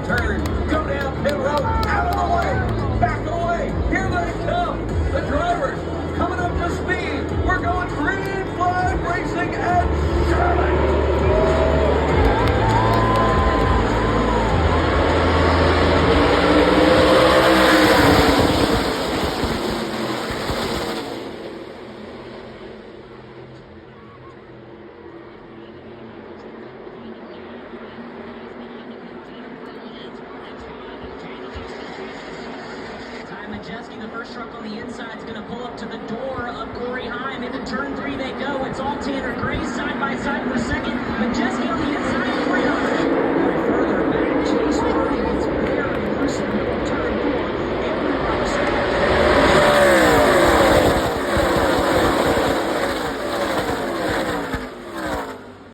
turn. Go down pit road. Out of the way. Back away. Here they come. The drivers coming up to speed. We're going green flag racing and Germany. Majeski, the first truck on the inside, is going to pull up to the door of Corey Heim. Into turn 3 they go. It's all Tanner Gray side by side for second. Majeski on the